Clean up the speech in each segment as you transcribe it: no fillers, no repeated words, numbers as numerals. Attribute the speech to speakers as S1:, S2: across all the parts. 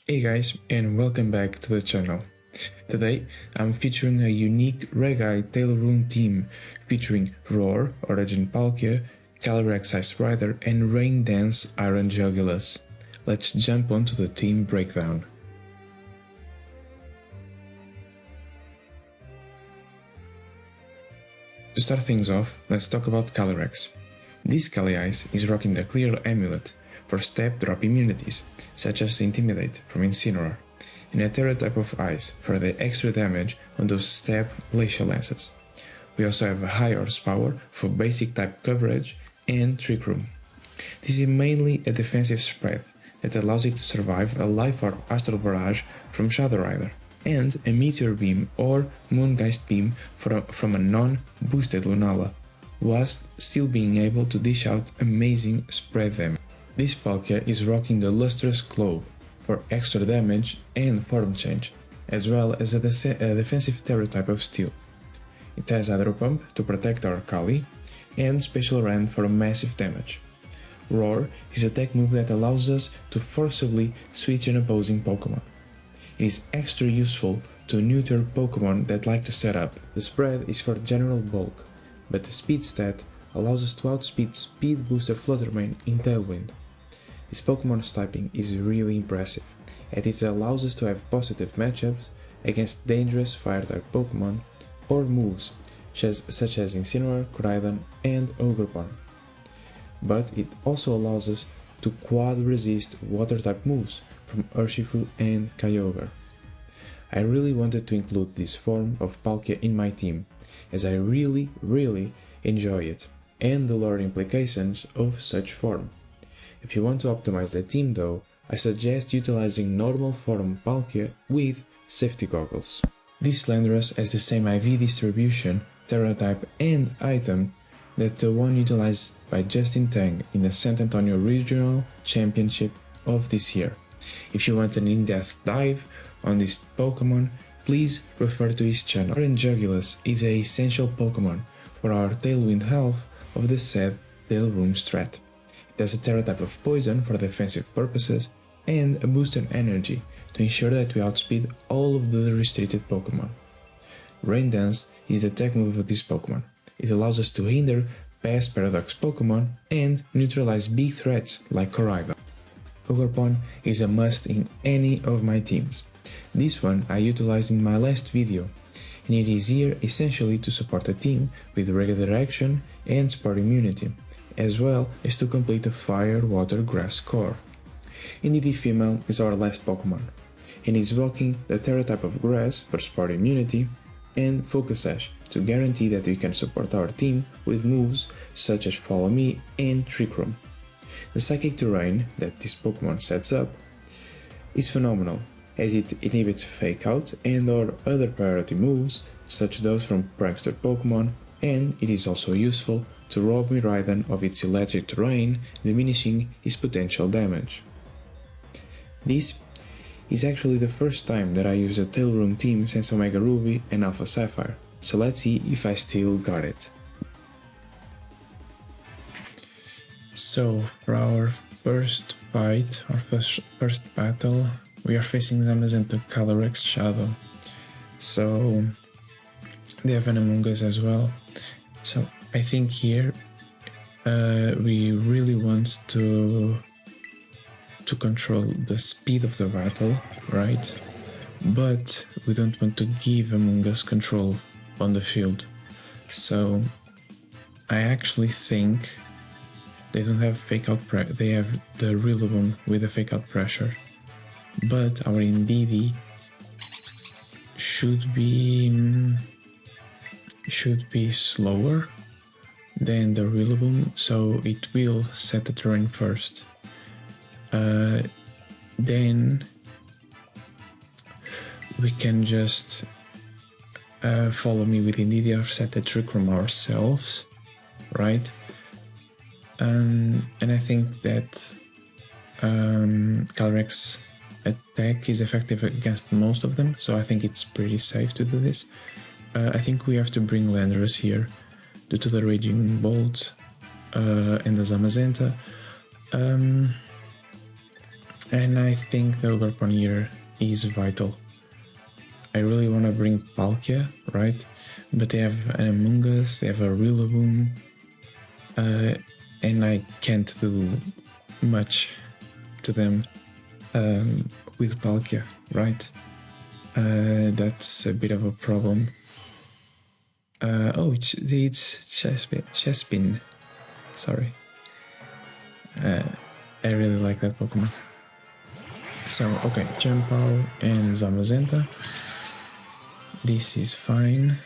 S1: Hey guys, and welcome back to the channel. Today I'm featuring a unique Reggae Tail Rune team featuring Roar, Origin Palkia, Calyrex Ice Rider, and Rain Dance Iron Jugulas. Let's jump onto the team breakdown. To start things off, let's talk about Calyrex. This Calyrex is rocking the Clear Amulet for step drop immunities, such as Intimidate from Incineroar, and a Terra type of Ice for the extra damage on those step Glacial Lances. We also have a high horsepower for basic type coverage and Trick Room. This is mainly a defensive spread that allows it to survive a Life Orb Astral Barrage from Shadow Rider, and a Meteor Beam or Moongeist Beam from a non-boosted Lunala, whilst still being able to dish out amazing spread damage. This Palkia is rocking the Lustrous Globe for extra damage and form change, as well as a defensive Terra type of Steel. It has Hydro Pump to protect our Kali, and Special Rend for massive damage. Roar is a tech move that allows us to forcibly switch an opposing Pokémon. It is extra useful to neuter Pokémon that like to set up. The spread is for general bulk, but the speed stat allows us to outspeed Speed Booster Fluttermane in Tailwind. This Pokémon's typing is really impressive, as it allows us to have positive matchups against dangerous Fire-type Pokémon or moves such as Incineroar, Koraidon, and Ogerpon. But it also allows us to quad resist Water-type moves from Urshifu and Kyogre. I really wanted to include this form of Palkia in my team, as I really enjoy it, and the lore implications of such form. If you want to optimize the team though, I suggest utilizing normal form Palkia with safety goggles. This Landorus has the same IV distribution, Terra type and item that the one utilized by Justin Tang in the San Antonio Regional Championship of this year. If you want an in-depth dive on this Pokémon, please refer to his channel. Iron Jugulas is an essential Pokémon for our Tailwind half of the said Tail Room strat. It has a Terra type of Poison for defensive purposes and a booster energy to ensure that we outspeed all of the restricted Pokémon. Rain Dance is the tech move of this Pokémon. It allows us to hinder past Paradox Pokémon and neutralize big threats like Koraidon. Ogerpon is a must in any of my teams. This one I utilized in my last video, and it is here essentially to support a team with regular action and sport immunity, as well as to complete a Fire, Water, Grass core. Indeedee Female is our last Pokémon, and is rocking the Terra type of Grass for sport immunity and Focus Sash to guarantee that we can support our team with moves such as Follow Me and Trick Room. The Psychic Terrain that this Pokémon sets up is phenomenal, as it inhibits Fake Out and or other priority moves such those from Prankster Pokémon, and it is also useful to rob Miraidon of its electric terrain, diminishing his potential damage. This is actually the first time that I use a Tail Room team since Omega Ruby and Alpha Sapphire, so let's see if I still got it. So for our first fight, our first battle, we are facing Zamazenta Calyrex Shadow. So they have an Among Us as well. So I think here we really want to control the speed of the battle, right? But we don't want to give Among Us control on the field. So I actually think they don't have fake out they have the Rillaboom with the fake out pressure. But our Indeedee should be slower than the Rillaboom, so it will set the terrain first. Then we can just Follow Me with Indeedee or set the Trick Room ourselves, right? And I think that Calyrex attack is effective against most of them, so I think it's pretty safe to do this. I think we have to bring Landorus here due to the Raging Bolt and the Zamazenta. And I think the Ogarpon here is vital. I really want to bring Palkia, right? But they have an Among Us, they have a Rillaboom, and I can't do much to them with Palkia, right? That's a bit of a problem. It's Chespin. Sorry. I really like that Pokemon. So, okay, Chien-Pao and Zamazenta. This is fine.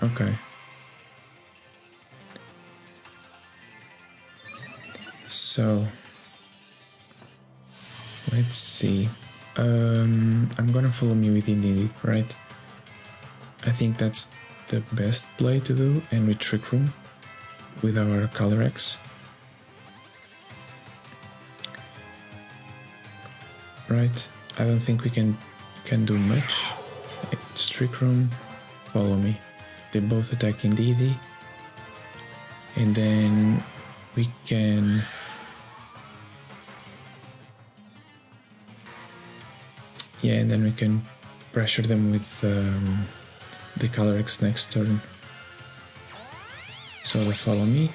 S1: Okay. So, let's see. I'm gonna follow me with Indeedee, right? I think that's the best play to do, and with Trick Room with our Calyrex. Right? I don't think we can do much. It's Trick Room, follow me. They both attack Indeedee, and then we can and then we can pressure them with the Calyrex next turn. So they follow me.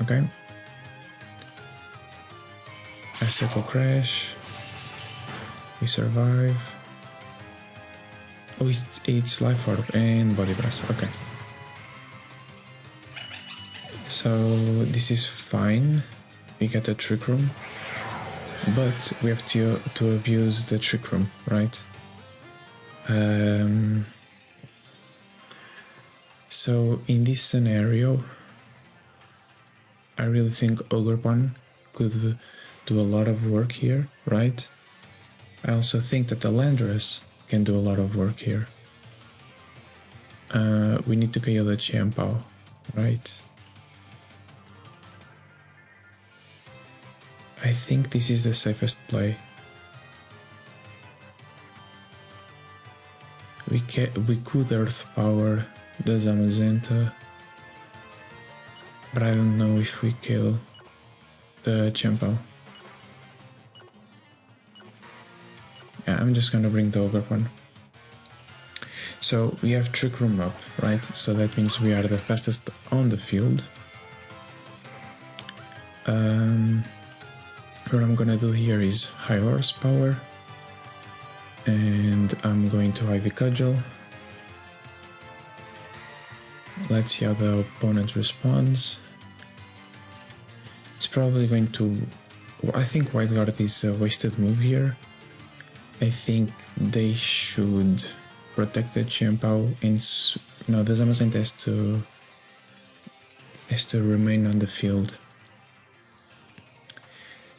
S1: Okay. I Circle Crash. We survive. Oh, it's Life Orb and Body Blast. Okay. So this is fine. We get a Trick Room. But we have to abuse the Trick Room, right? So in this scenario, I really think Ogarpon could do a lot of work here, right? I also think that the Landorus can do a lot of work here. We need to KO the Chien-Pao, right? I think this is the safest play. We could Earth Power the Zamazenta, but I don't know if we kill the Chien-Pao. Yeah, I'm just gonna bring the Ogarpon. So we have Trick Room up, right? So that means we are the fastest on the field. What I'm gonna do here is High Horsepower, and I'm going to Ivy Cudgel. Let's see how the opponent responds. It's probably going to... I think White Guard is a wasted move here. I think they should protect the Chien-Pao and... No, the Zamazenta has to remain on the field.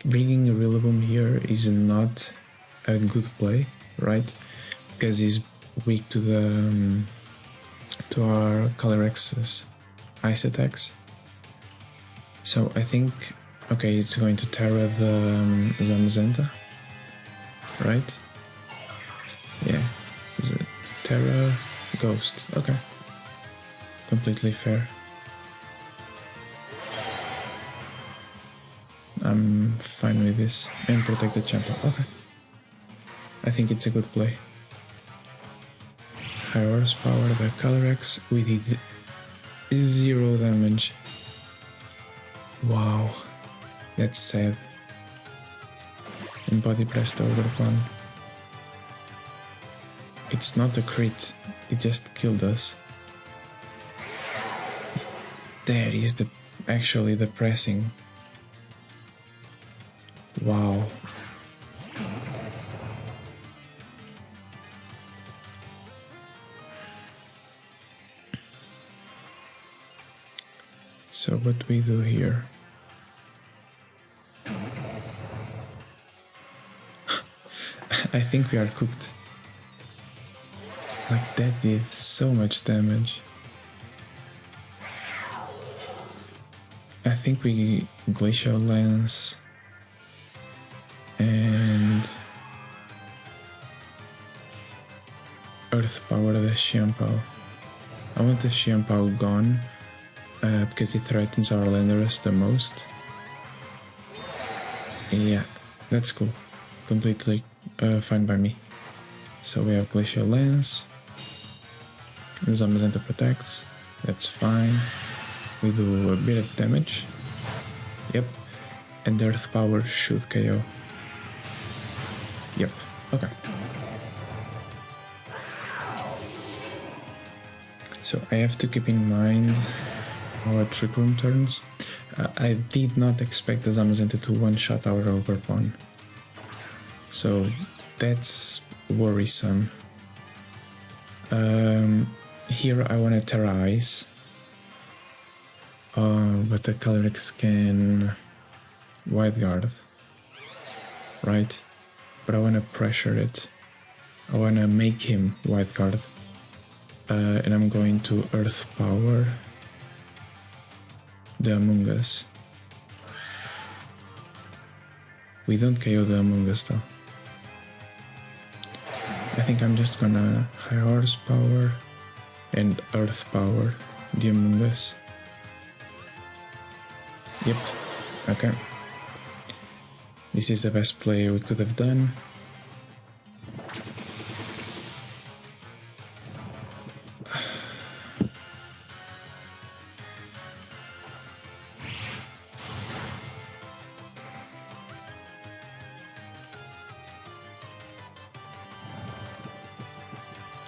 S1: Bringing a Rillaboom here is not a good play, right? Because he's weak to the to our Calyrex's ice attacks. So I think, okay, it's going to Terra the Zamazenta, right? Yeah, Terra Ghost. Okay, completely fair. I'm fine with this. And protect the Chien-Pao. Okay. I think it's a good play. High Horsepower, the Calyrex. We did 0 damage. Wow. That's sad. And Body Blast over 1. It's not a crit. It just killed us. That is actually depressing. Wow. So what we do here? I think we are cooked. Like, that did so much damage. I think we Glacial Lance and Earth Power the Chien-Pao. I want the Chien-Pao gone, because it threatens our landers the most. Yeah, that's cool. Completely fine by me. So we have Glacial Lance. Zamazenta protects. That's fine. We do a bit of damage. Yep. And Earth Power should KO. Yep. Okay. So I have to keep in mind our Trick Room turns. I did not expect the Zamazenta to one-shot our Ogre Pawn. So that's worrisome. Here I want to Terrorize. But the Calyrex can Wide Guard. Right? But I want to pressure it. I want to make him Wide Guard. And I'm going to Earth Power the Among Us. We don't KO the Among Us though. I think I'm just gonna High Horsepower and Earth Power the Among Us. Yep, okay. This is the best play we could have done.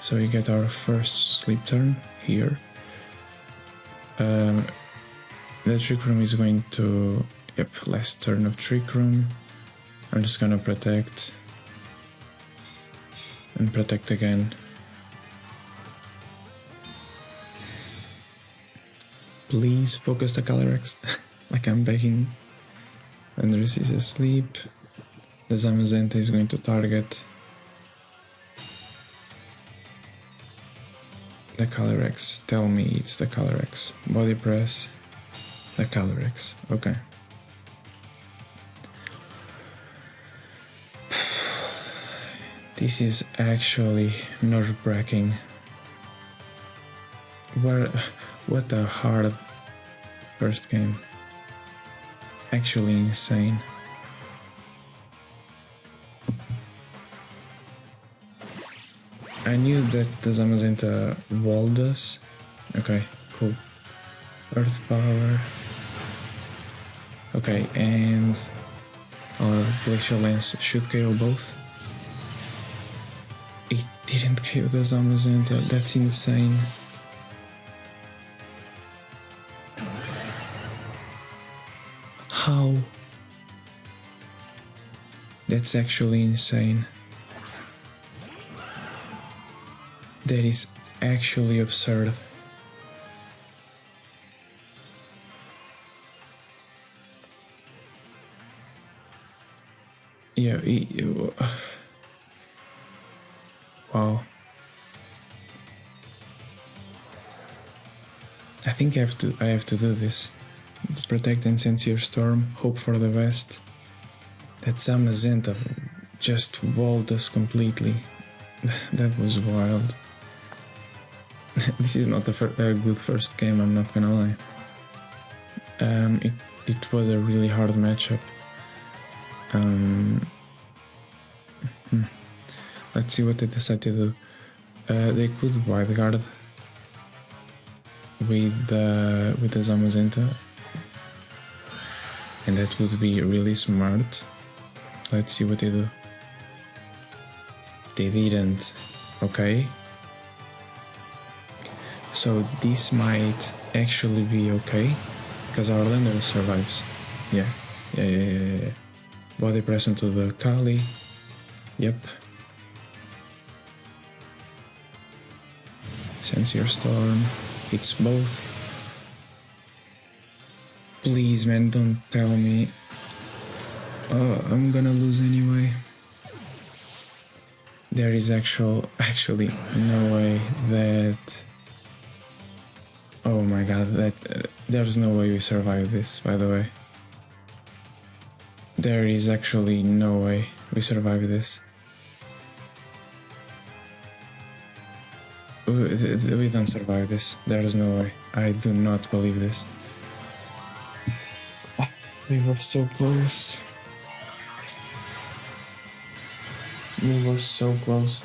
S1: So we get our first sleep turn here. The Trick Room is going to... Yep, last turn of Trick Room. I'm just gonna protect. And protect again. Please focus the Calyrex. Like I'm begging. Andres is asleep. The Zamazenta is going to target the Calyrex. Tell me it's the Calyrex. Body press. The Calyrex. Okay. This is actually nerve-wracking. What a hard first game. Actually insane. I knew that the Zamazenta walled us. Okay, cool. Earth Power. Okay, and our Glacial Lance should KO both. It didn't KO the Zamazenta, that's insane. How? That's actually insane. That is actually absurd. Yeah, wow. I think I have to do this. Protect and Sincere Storm, hope for the best. That Zamazenta just walled us completely. That was wild. This is not a good first game, I'm not gonna lie. It was a really hard matchup. Let's see what they decide to do. They could Wide Guard with the Zamazenta, and that would be really smart. Let's see what they do. They didn't. Okay. So this might actually be okay, because our lander survives. Yeah. Body press into the Kali. Yep. Sincere Storm. Hits both. Please, man, don't tell me. Oh, I'm gonna lose anyway. There is actually no way that... Oh my god, there's no way we survive this, by the way. There is actually no way we survive this. We don't survive this. There is no way. I do not believe this. We were so close. We were so close.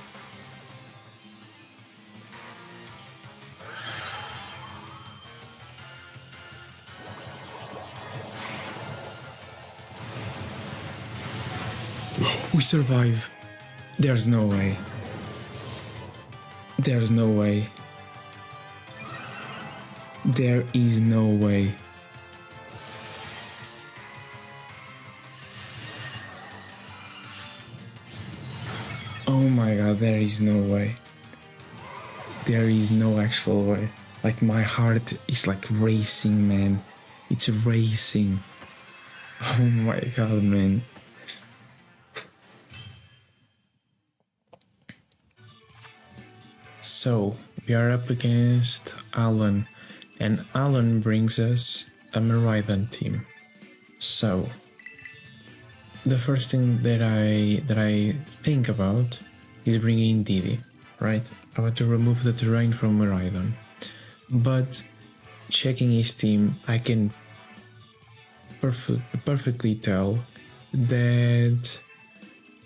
S1: We survive. There's no way. There's no way. There is no way. Oh my god, there is no way. There is no actual way. Like, my heart is like racing, man. It's racing. Oh my god, man. So, we are up against Alan, and Alan brings us a Miraidon team. So, the first thing that I think about is bringing Didi, right? I want to remove the terrain from Miraidon, but checking his team, I can perfectly tell that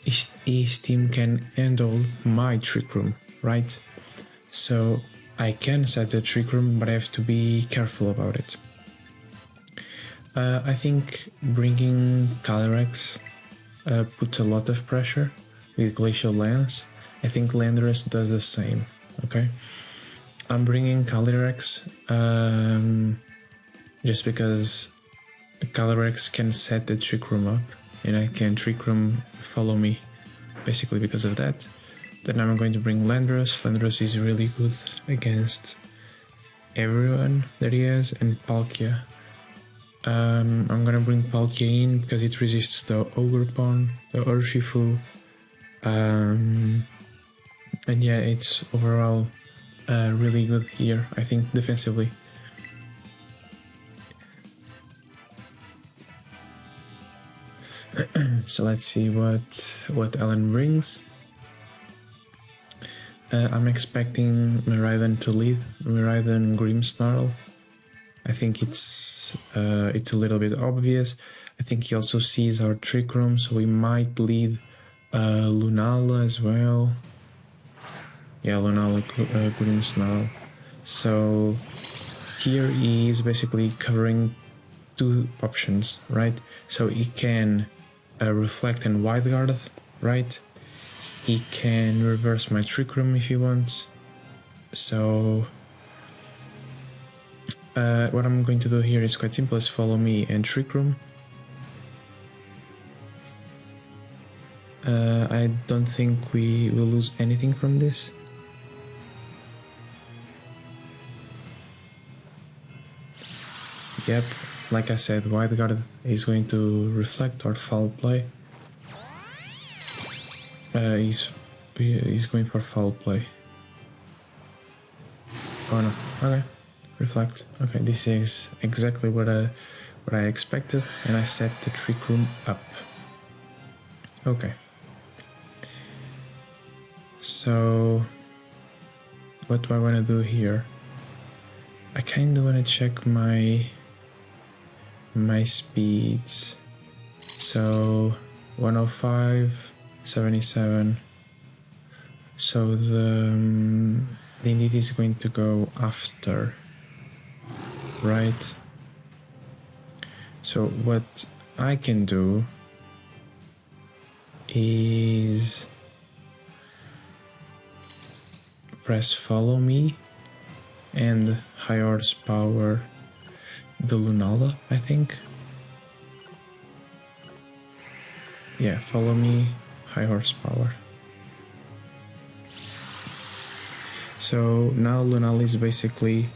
S1: his team can handle my Trick Room, right? So I can set the Trick Room, but I have to be careful about it. I think bringing Calyrex puts a lot of pressure with Glacial Lance. I think Landorus does the same, okay? I'm bringing Calyrex just because Calyrex can set the Trick Room up, and I can Trick Room follow me, basically because of that. Then I'm going to bring Landorus. Landorus is really good against everyone that he has, and Palkia. I'm gonna bring Palkia in because it resists the Ogerpon, the Urshifu, and yeah, it's overall really good here, I think, defensively. So let's see what Alan brings. I'm expecting Miraidon to lead, Miraidon Grimmsnarl. I think it's a little bit obvious. I think he also sees our Trick Room, so we might lead Lunala as well. Yeah, Lunala Grimmsnarl. So here he is basically covering two options, right? So he can reflect and Wide Guard, right? He can reverse my Trick Room if he wants. So what I'm going to do here is quite simple, is follow me and Trick Room. I don't think we will lose anything from this. Yep, like I said, Wide Guard is going to reflect or foul play. He's going for foul play. Oh no, okay. Reflect. Okay, this is exactly what I expected, and I set the Trick Room up. Okay. So what do I want to do here? I kind of want to check my speeds. So 105, 77. So the indeed is going to go after, right? So what I can do is press follow me and high horsepower the Lunala, I think. Yeah, follow me, high horsepower. So now Lunala is basically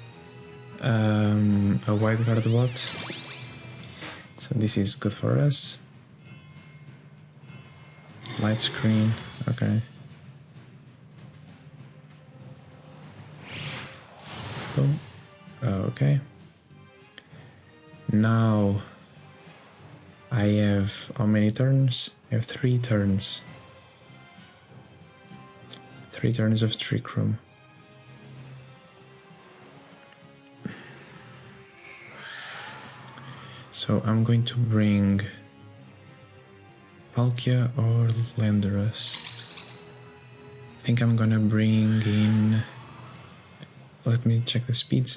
S1: a Wide Guard bot. So this is good for us. Light screen, okay. Boom. Okay. Now I have how many turns? I have 3 turns. 3 turns of Trick Room. So I'm going to bring Palkia or Landorus. I think I'm gonna bring in... Let me check the speeds.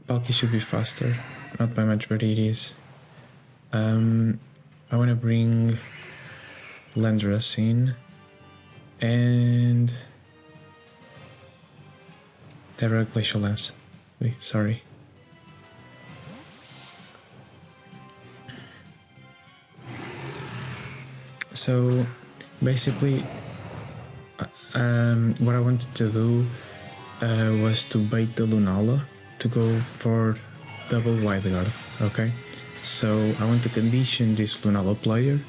S1: Palkia should be faster, not by much, but it is. I wanna bring Landorus in and Terra Glacial Lance. Wait, sorry. So basically, what I wanted to do was to bait the Lunala to go for double Wide Guard. Okay, so I want to condition this Lunala player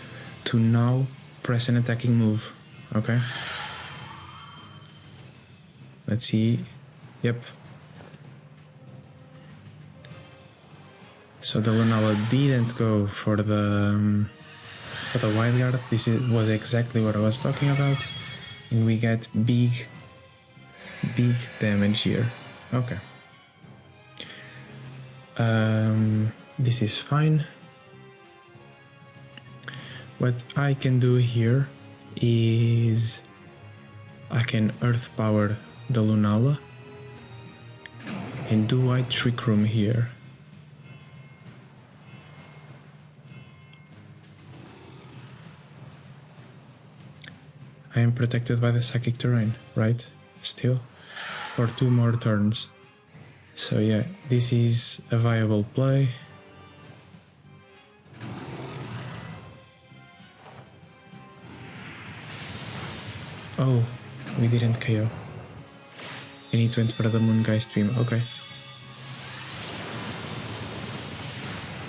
S1: to now press an attacking move. Okay, let's see. Yep. So the Lunala didn't go for the Wide Guard. This was exactly what I was talking about, and we get big damage here. Okay. This is fine. What I can do here is I can Earth Power the Lunala and do White Trick Room here. I am protected by the Psychic Terrain, right? Still? For 2 more turns. So yeah, this is a viable play. Oh, we didn't KO. And it went for the Moongeist Beam, okay.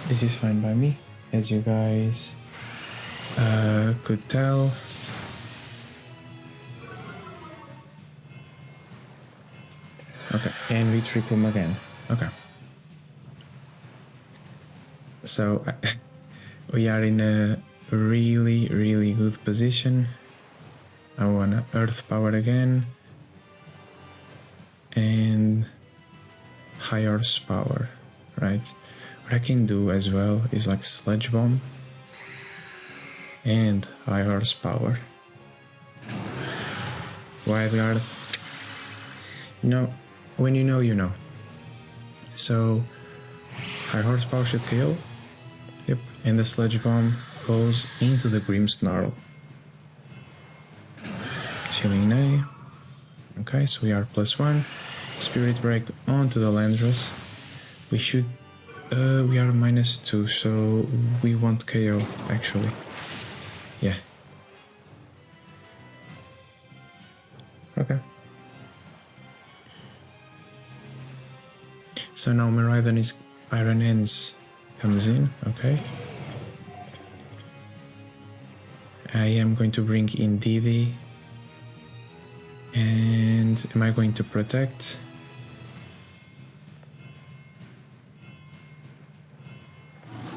S1: This is fine by me, as you guys could tell. Okay, and we Trick Room again. Okay. So we are in a really good position. I wanna Earth Power again and High Horsepower, right? What I can do as well is like Sludge Bomb and High Horsepower. Wide Guard. No. When you know, you know. So, High Horsepower should KO. Yep, and the Sludge Bomb goes into the Grimmsnarl. Chilling Nay. Okay, so we are +1. Spirit Break onto the Landorus. We should... we are -2, so we won't KO, actually. Yeah. Okay. So now Miraidon's Iron Hands comes in, okay. I am going to bring in Didi. And am I going to protect?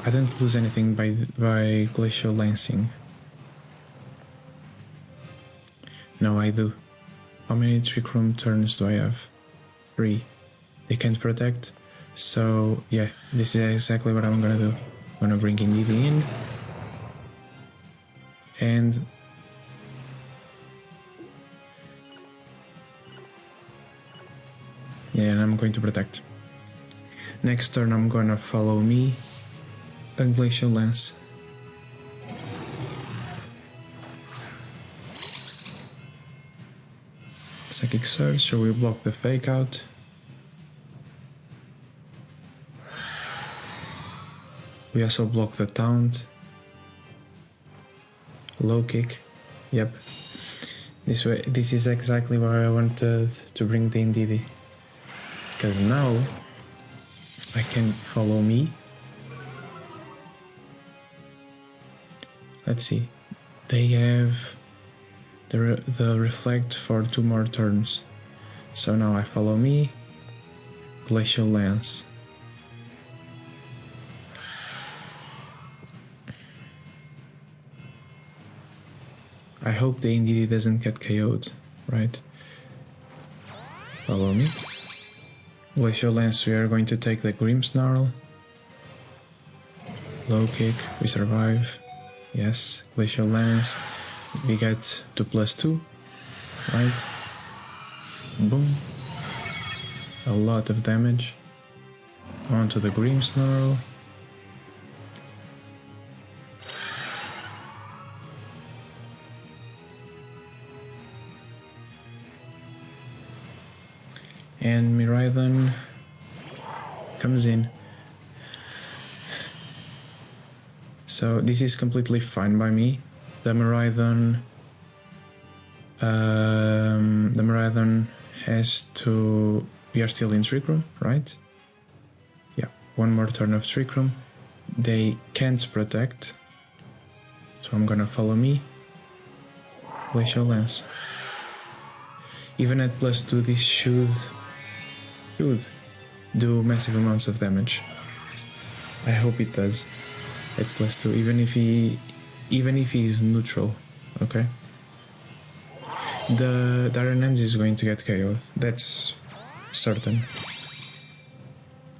S1: I don't lose anything by Glacial Lancing. No, I do. How many Trick Room turns do I have? 3. They can't protect, so yeah, this is exactly what I'm gonna do. I'm gonna bring Indeedee in, and yeah, and I'm going to protect. Next turn I'm gonna follow me a Glacial Lance. Psychic Surge, so we block the Fake Out. We also block the Taunt. Low Kick. Yep. This is exactly why I wanted to bring the Indeedee. Because now I can follow me. Let's see. They have the Reflect for 2 more turns. So now I follow me. Glacial Lance. I hope the Indeedee doesn't get KO'd, right? Follow me. Glacial Lance, we are going to take the Grimmsnarl. Low kick, we survive. Yes, Glacial Lance, we get to +2, right? Boom. A lot of damage. Onto the Grimmsnarl. And Miraidon comes in. So this is completely fine by me. The Miraidon has to... We are still in Trick Room, right? Yeah, one more turn of Trick Room. They can't protect, so I'm gonna follow me. Glacial Lance. Even at +2, this should do massive amounts of damage. I hope it does at +2, even if he is neutral. Okay. The Darren is going to get KO'd. That's certain.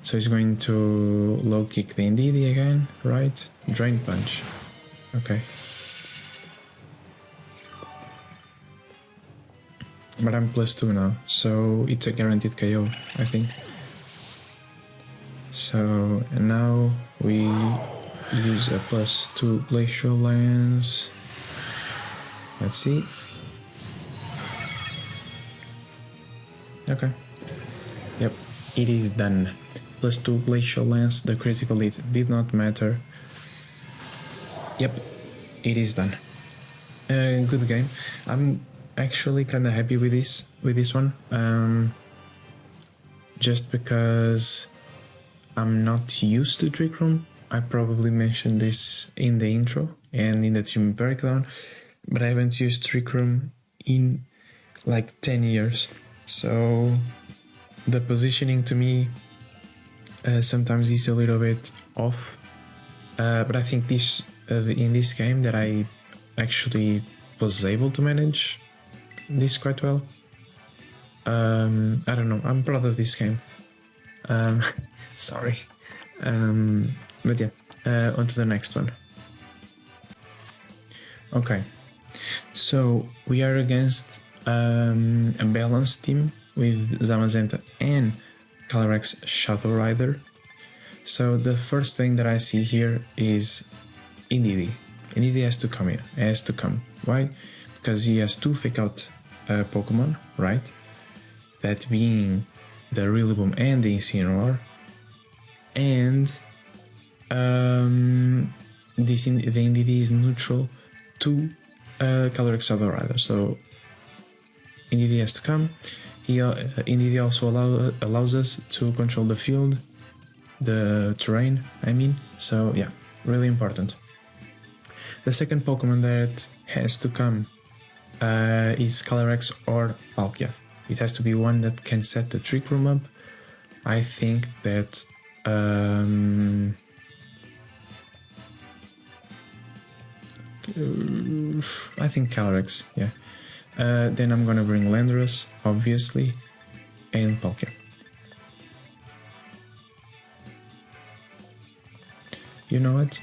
S1: So he's going to low kick the Indeedee again, right? Drain Punch. Okay. But I'm +2 now, so it's a guaranteed KO, I think. So, and now we use a +2 Glacial Lance. Let's see. Okay. Yep, it is done. +2 Glacial Lance, the critical hit did not matter. Yep, it is done. Good game. I'm actually kind of happy with this one. Just because I'm not used to Trick Room. I probably mentioned this in the intro and in the team breakdown, but I haven't used Trick Room in like 10 years. So the positioning to me sometimes is a little bit off. But I think this in this game that I actually was able to manage this quite well. I don't know. I'm proud of this game. Sorry. But yeah, on to the next one. Okay. So we are against a balanced team with Zamazenta and Calyrex Shadow Rider. So the first thing that I see here is Indeedee. Indeedee has to come in. Has to come. Why? Because he has two fake out Pokemon, right? That being the Rillaboom and the Incineroar. And the Indeedee is neutral to Calyrex Shadow Rider. So Indeedee has to come. Indeedee also allows us to control the field, the terrain, I mean. So yeah, really important. The second Pokemon that has to come is Calyrex or Palkia. It has to be one that can set the Trick Room up. I think that I think Calyrex, yeah. Then I'm gonna bring Landorus, obviously, and Palkia. You know what?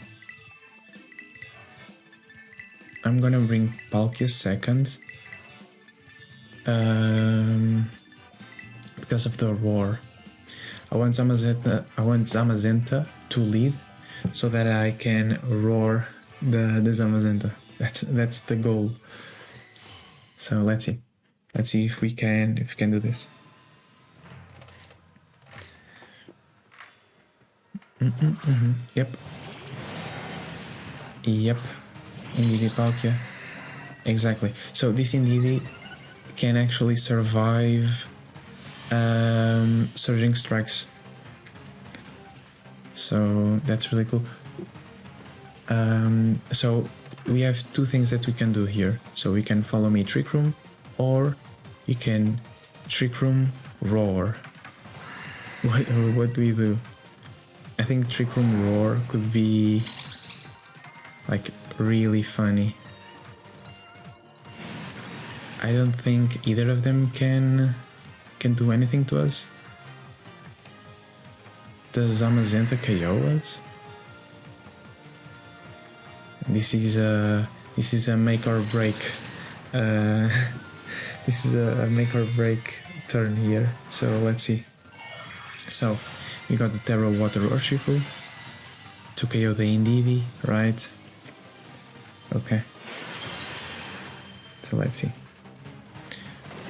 S1: I'm gonna bring Palkia second. Because of the roar. I want Zamazenta to lead so that I can roar the Zamazenta. That's the goal. So let's see. Let's see if we can do this. Yep. Indeedee Palkia. Exactly. So this Indeedee can actually survive surging strikes. So that's really cool. So we have two things that we can do here. So we can follow me Trick Room, or you can Trick Room Roar. What do we do? I think Trick Room Roar could be like really funny. I don't think either of them can do anything to us. Does Zamazenta KO us? This is a make or break. This is a make or break turn here. So let's see. So we got the Terra Water Urshifu to KO the Indivi, right? Okay. So let's see.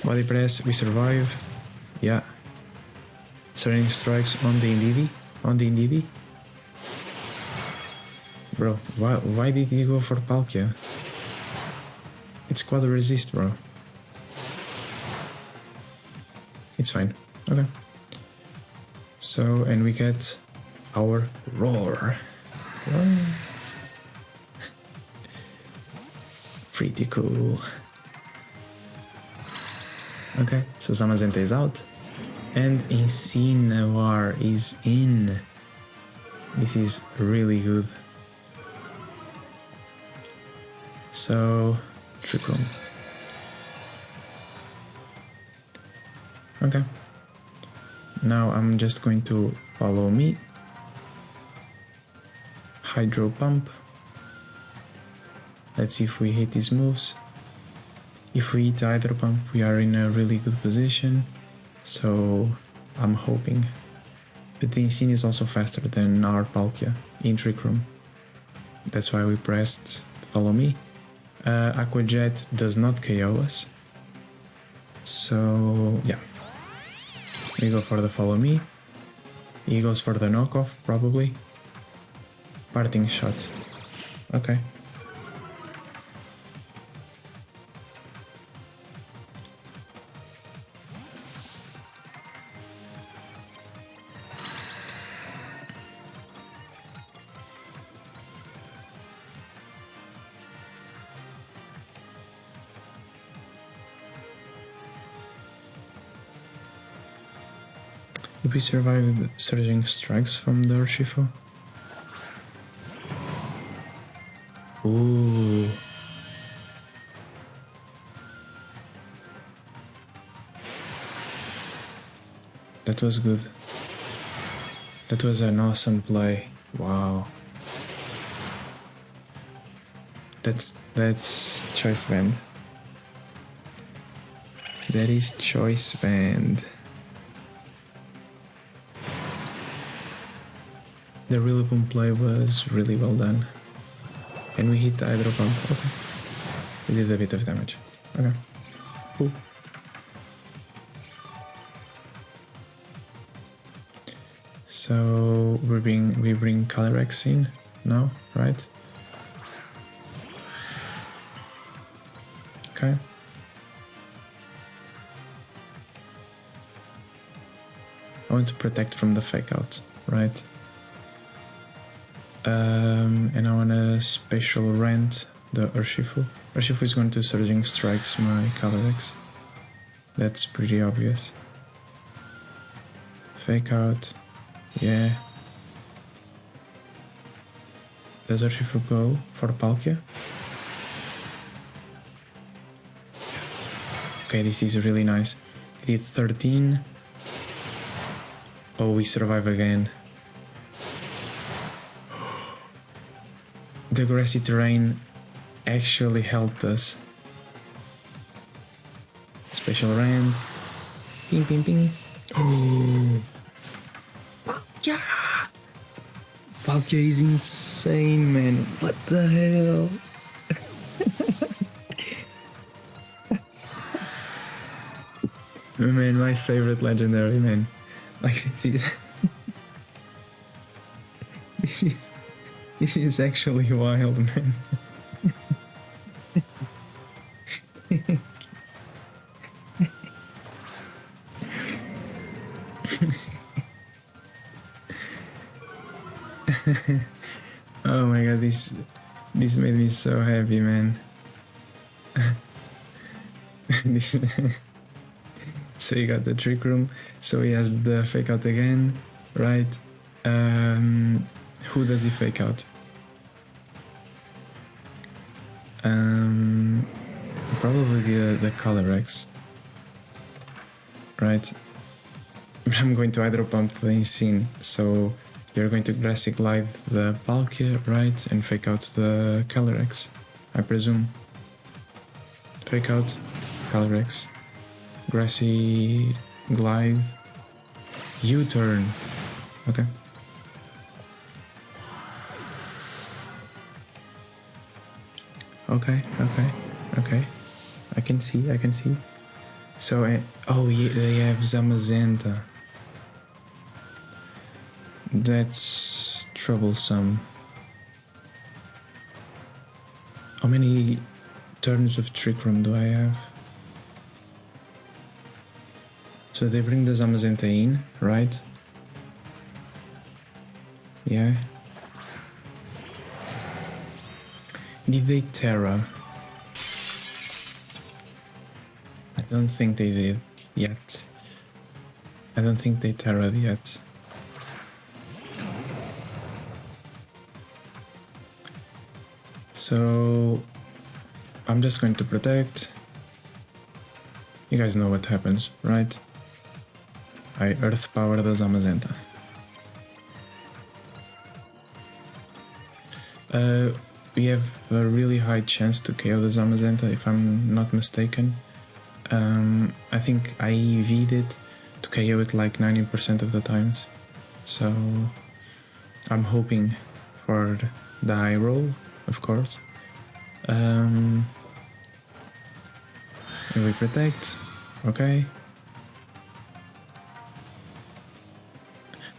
S1: Body press, we survive. Yeah. Surrendering strikes on the Indivi. Bro, why did you go for Palkia? It's quad resist, bro. It's fine. Okay. So, and we get our roar. Pretty cool. Okay, so Zamazenta is out. And Incineroar is in. This is really good. So, Trick Room. Okay. Now I'm just going to follow me. Hydro Pump. Let's see if we hit these moves. If we hit Hydro Pump, we are in a really good position. So I'm hoping. But the Incine is also faster than our Palkia in Trick Room. That's why we pressed follow me. Aqua Jet does not KO us. So yeah. We go for the follow me. He goes for the knockoff, probably. Parting shot. Okay. Did we survive the surging strikes from the Urshifu? Ooh. That was good. That was an awesome play. Wow. That's choice band. That is choice band. The Rillaboom play was really well done. And we hit the Hydro Pump. Okay. We did a bit of damage. Okay. Cool. So we bring Calyrex in now, right? Okay. I want to protect from the fake out, right? And I want to special rent the Urshifu. Urshifu is going to Surging Strikes my Calyrex. That's pretty obvious. Fake out. Yeah. Does Urshifu go for Palkia? Okay, this is really nice. He did 13. Oh, we survive again. The grassy terrain actually helped us. Special rant. Ping, ping, ping. Oh! Palkia! Palkia is insane, man. What the hell? Man, my favorite legendary, man. Like, see, this is actually wild, man. Oh my god, this made me so happy, man. So you got the Trick Room, so he has the fake out again, right? Who does he fake out? Probably the Calyrex, right? But I'm going to Hydro Pump the Incine, so You're going to Grassy Glide the Palkia, right? And fake out the Calyrex, I presume. Fake out, Calyrex. Grassy Glide. U-turn. Okay. Okay. I can see. So, oh yeah, they have Zamazenta. That's troublesome. How many turns of Trick Room do I have? So they bring the Zamazenta in, right? Yeah. Did they Terra? I don't think they did yet. I don't think they Terra'd yet. So I'm just going to protect. You guys know what happens, right? I Earth Power the Zamazenta. We have a really high chance to KO the Zamazenta, if I'm not mistaken. I think I EV'd it to KO it like 90% of the times. So I'm hoping for the high roll, of course. And we protect. Okay.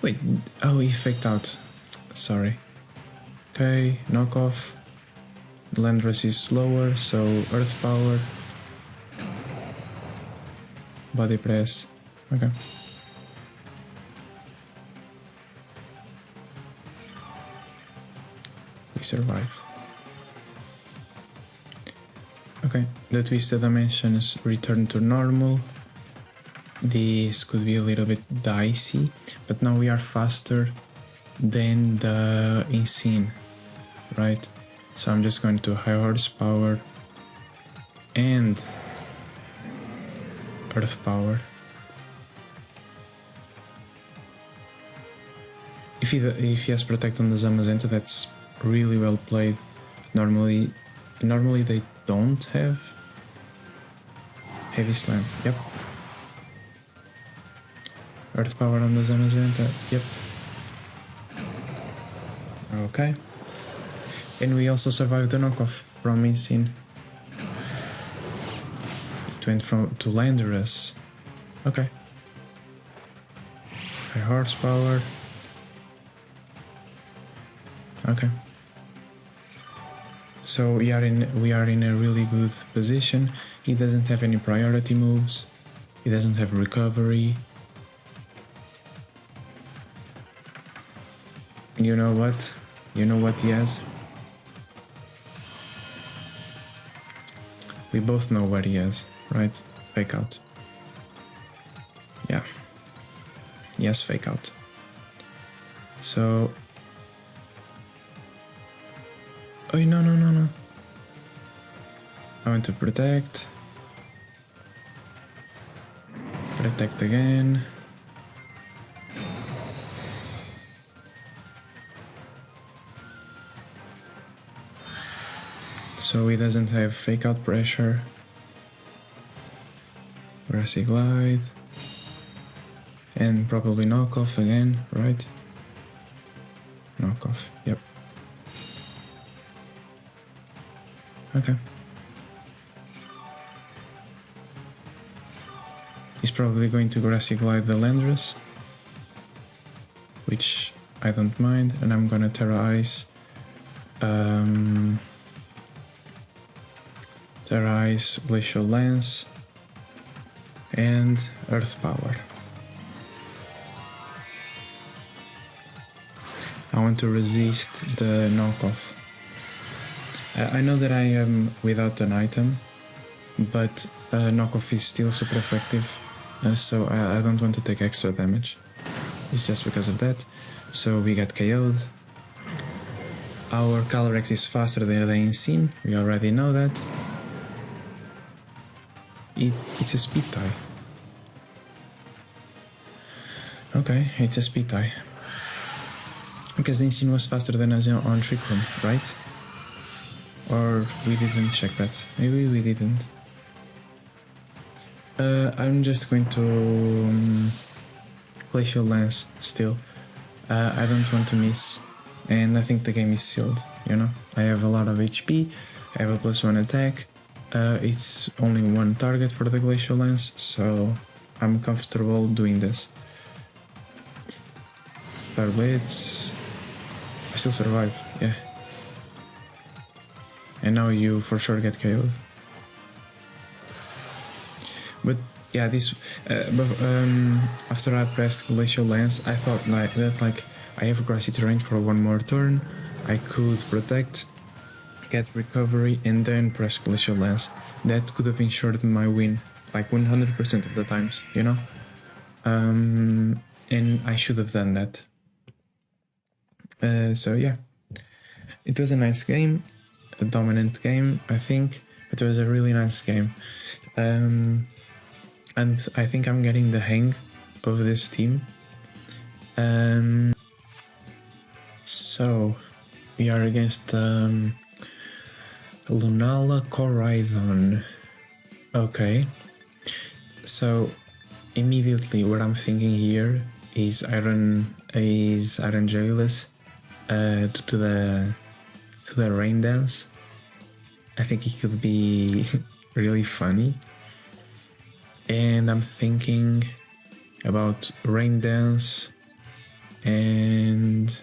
S1: Wait, oh, he faked out. Sorry. Okay, knockoff. Landress is slower, so Earth Power. Body press. Okay. We survive. Okay, the Twisted Dimensions return to normal. This could be a little bit dicey, but now we are faster than the Insane, right? So I'm just going to High Horsepower and Earth Power. If he has Protect on the Zamazenta, that's really well played. Normally they don't have Heavy Slam. Yep. Earth Power on the Zamazenta. Yep. Okay. And we also survived the knockoff from Insane. It went to Landorus. Okay. High Horsepower. Okay. So we are in a really good position. He doesn't have any priority moves. He doesn't have recovery. You know what? You know what he has? We both know what he has, right? Fake out. Yeah. Yes, fake out. So... Oh, no. I want to protect. Protect again. So he doesn't have fake out pressure. Grassy Glide. And probably knockoff again, right? Knockoff, yep. Okay. He's probably going to Grassy Glide the Landorus, which I don't mind, and I'm gonna Terra Ice. Terra Ice, Glacial Lance, and Earth Power. I want to resist the knockoff. I know that I am without an item, but knockoff is still super effective, so I don't want to take extra damage. It's just because of that. So we got KO'd. Our Calyrex is faster than the Insane, we already know that. It's a speed tie. Okay, it's a speed tie. Because the Insane was faster than us on Trick Room, right? Or we didn't check that. Maybe we didn't. I'm just going to Glacial Lance still. I don't want to miss, and I think the game is sealed, you know? I have a lot of HP, I have a +1 attack, it's only one target for the Glacial Lance, so I'm comfortable doing this. Fire Blitz... I still survive, yeah. And now you for sure get KO'd. But yeah, this after I pressed Glacial Lance, I thought like I have grassy terrain for one more turn. I could protect, get recovery, and then press Glacial Lance. That could have ensured my win, like 100% of the times, you know. And I should have done that. So yeah, it was a nice game, a dominant game, I think. It was a really nice game. And I think I'm getting the hang of this team. So we are against Lunala Coridon. Okay. So immediately what I'm thinking here is Iron Jugulis to the rain dance. I think it could be really funny. And I'm thinking about Rain Dance and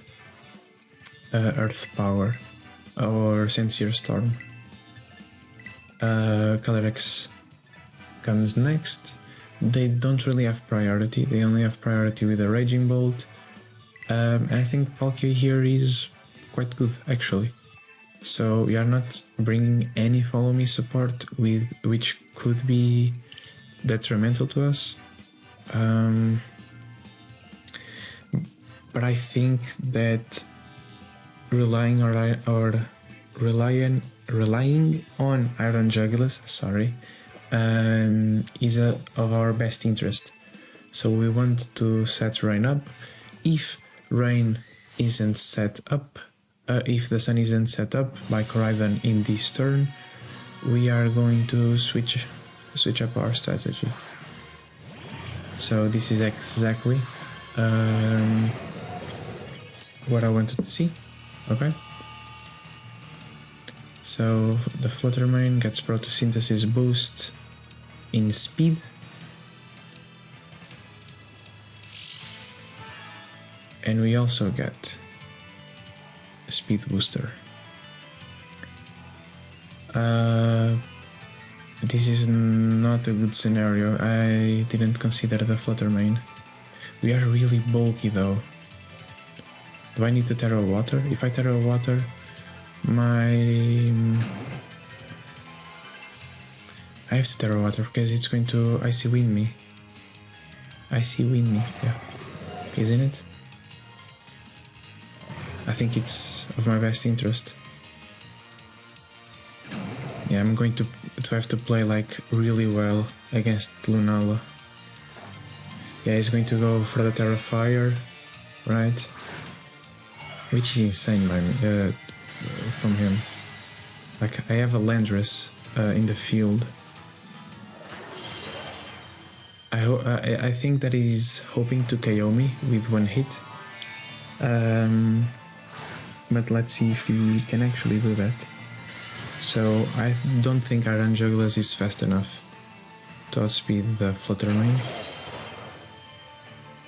S1: Earth Power or Sincere Storm. Calyrex comes next. They don't really have priority, they only have priority with a Raging Bolt. And I think Palkia here is quite good actually. So we are not bringing any follow me support with which could be detrimental to us, but I think that relying on Iron Jugulis, is of our best interest. So we want to set Rain up. If Rain isn't set up, if the Sun isn't set up by Coridon in this turn, we are going to switch up our strategy. So this is exactly what I wanted to see. Okay. So the Flutter Mane gets Photosynthesis boost in speed. And we also get a speed booster. This is not a good scenario. I didn't consider the Flutter Mane. We are really bulky though. Do I need to Terra Water? If I Terra Water, I have to Terra Water because it's going to Icy Wind me. Icy Wind me, yeah. Isn't it? I think it's of my best interest. Yeah, I'm going to have to play like really well against Lunala. Yeah, he's going to go for the Terra Fire, right? Which is insane from him. Like, I have a Landorus in the field. I think that he's hoping to KO me with one hit. But let's see if he can actually do that. So I don't think Iron Jugulis is fast enough to outspeed the Flutter Mane.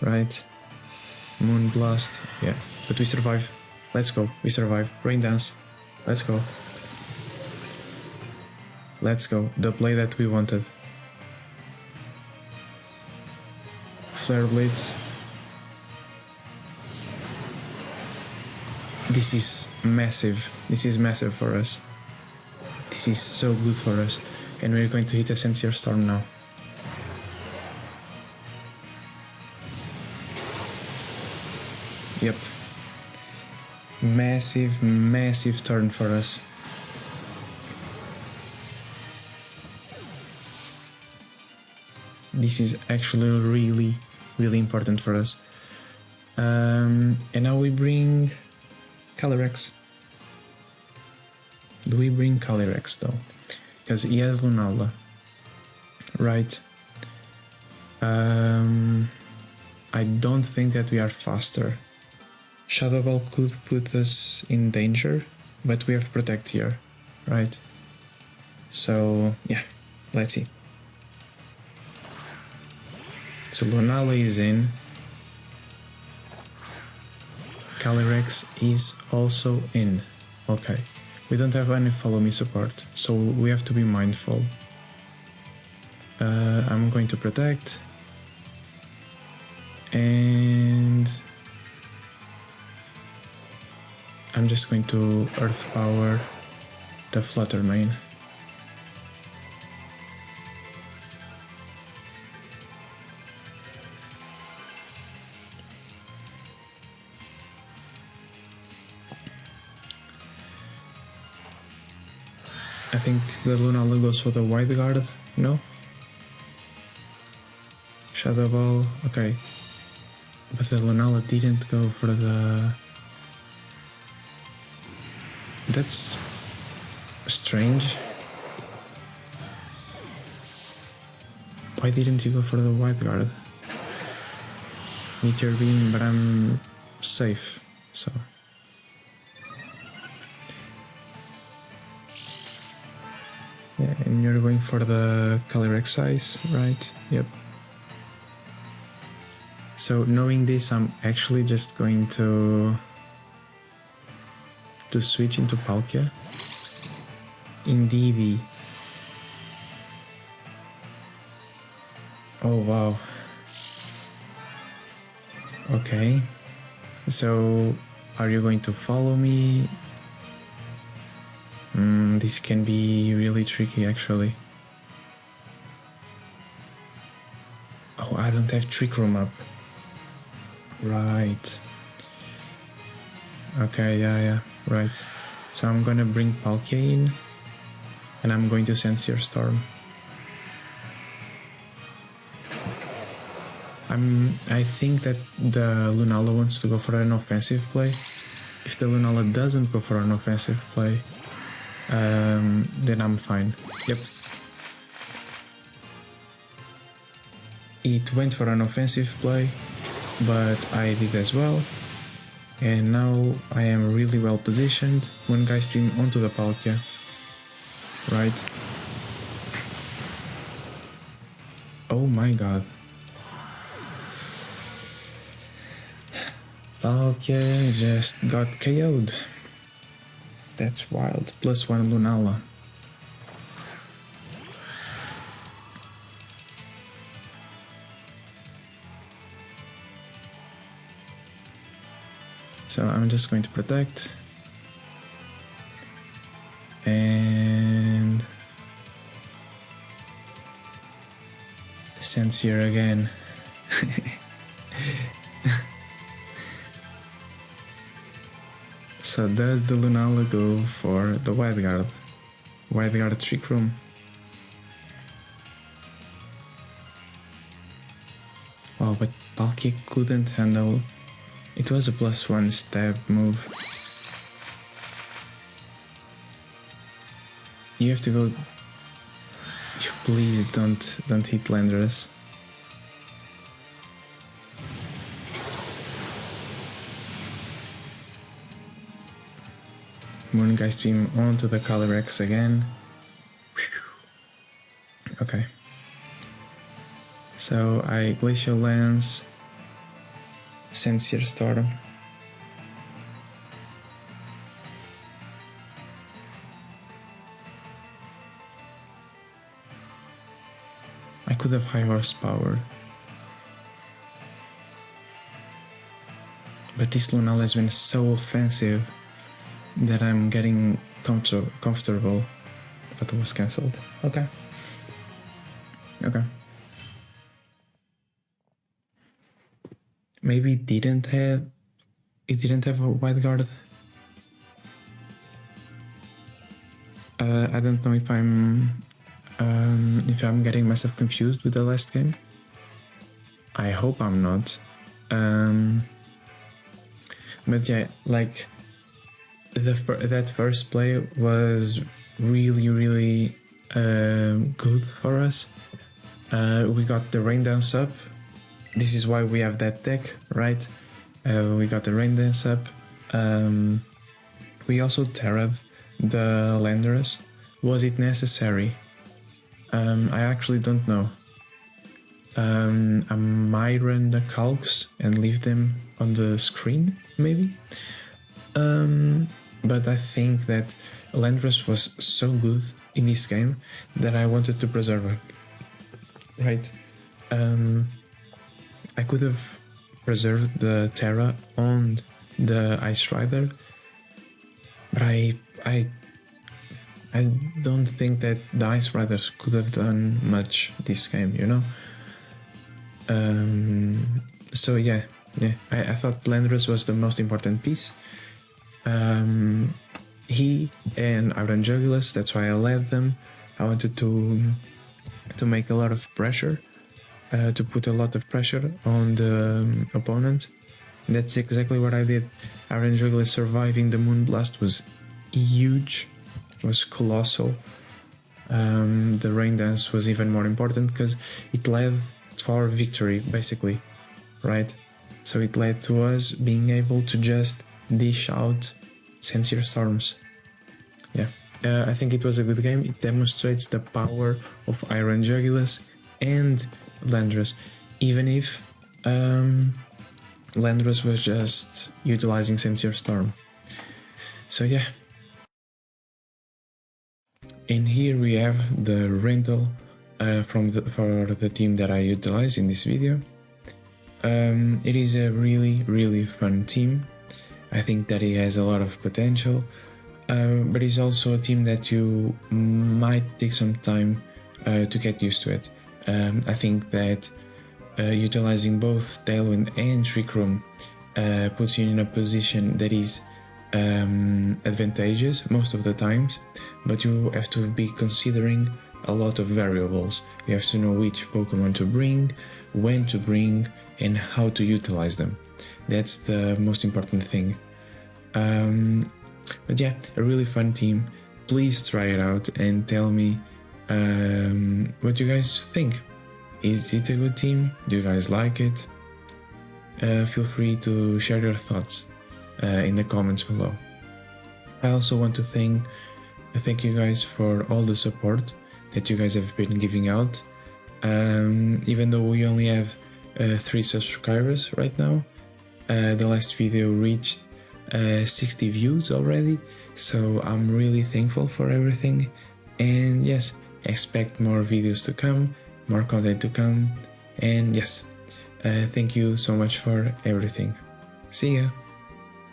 S1: Right? Moon Blast, yeah. But we survive. Let's go. We survive. Rain Dance. Let's go. Let's go. The play that we wanted. Flare Blades. This is massive. This is massive for us. This is so good for us. And we're going to hit a Sincere Storm now. Yep. Massive, massive turn for us. This is actually really, really important for us. And now we bring Calyrex. Do we bring Calyrex though? Because he has Lunala. Right. I don't think that we are faster. Shadow Ball could put us in danger, but we have Protect here, right? So, yeah, let's see. So Lunala is in. Calyrex is also in. Okay. We don't have any follow me support, so we have to be mindful. I'm going to protect. And I'm just going to Earth Power the Flutter Mane. I think the Lunala goes for the Wide Guard, no? Shadow Ball, okay. But the Lunala didn't go for the... That's strange. Why didn't you go for the Wide Guard? Meteor Beam, but I'm safe, so... Yeah, and you're going for the Calyrex size, right? Yep. So knowing this, I'm actually just going to switch into Palkia in DV. Oh wow. Okay. So are you going to follow me? This can be really tricky actually. Oh, I don't have Trick Room up. Right. Okay, yeah, right. So I'm gonna bring Palkia in, and I'm going to sense your Storm. I think that the Lunala wants to go for an offensive play. If the Lunala doesn't go for an offensive play, then I'm fine. Yep. It went for an offensive play, but I did as well. And now I am really well positioned. One guy stream onto the Palkia. Right. Oh my god. Palkia just got KO'd. That's wild. +1 Lunala. So I'm just going to protect. And sense here again. So does the Lunala go for the Wide Guard? Wide Guard Trick Room? Wow, but Palkia couldn't handle... It was a +1 stab move. You have to go... Please don't hit Landorus. Moongeist Stream onto the Calyrex again. Okay. So I Glacial Lance, Sensier Storm. I could have high horsepower. But this Lunala has been so offensive that I'm getting comfortable, but it was cancelled. Okay. Okay. Maybe it didn't have a Wide Guard. I don't know if I'm getting myself confused with the last game. I hope I'm not. But yeah, like that first play was really good for us. We got the rain dance up. This is why we have that deck, right? We got the rain dance up. We also terraed the Landorus. Was it necessary? I actually don't know. I might run the calcs and leave them on the screen, maybe. But I think that Landorus was so good in this game that I wanted to preserve it. Right. I could have preserved the Terra on the Ice Rider, but I don't think that the Ice Riders could have done much this game, you know? So yeah, I thought Landorus was the most important piece. He and Iron Jugulus, that's why I led them. I wanted to make a lot of pressure, to put a lot of pressure on the opponent. And that's exactly what I did. Iron Jugulus surviving the Moonblast was huge, was colossal. The Rain Dance was even more important because it led to our victory, basically, right? So it led to us being able to just dish out Sensier Storms. Yeah, I think it was a good game. It demonstrates the power of Iron Jugulus and Landorus, even if Landorus was just utilizing Sensier Storm. So yeah. And here we have the rental for the team that I utilize in this video. It is a really fun team. I think that it has a lot of potential, but it's also a team that you might take some time to get used to it. I think that utilizing both Tailwind and Trick Room puts you in a position that is advantageous most of the times, but you have to be considering a lot of variables. You have to know which Pokemon to bring, when to bring, and how to utilize them. That's the most important thing. But yeah, a really fun team. Please try it out and tell me what you guys think. Is it a good team? Do you guys like it? Feel free to share your thoughts in the comments below. I also want to thank you guys for all the support that you guys have been giving out. Even though we only have 3 subscribers right now, the last video reached 60 views already, so I'm really thankful for everything. And yes, expect more videos to come, more content to come, and yes, thank you so much for everything. See ya!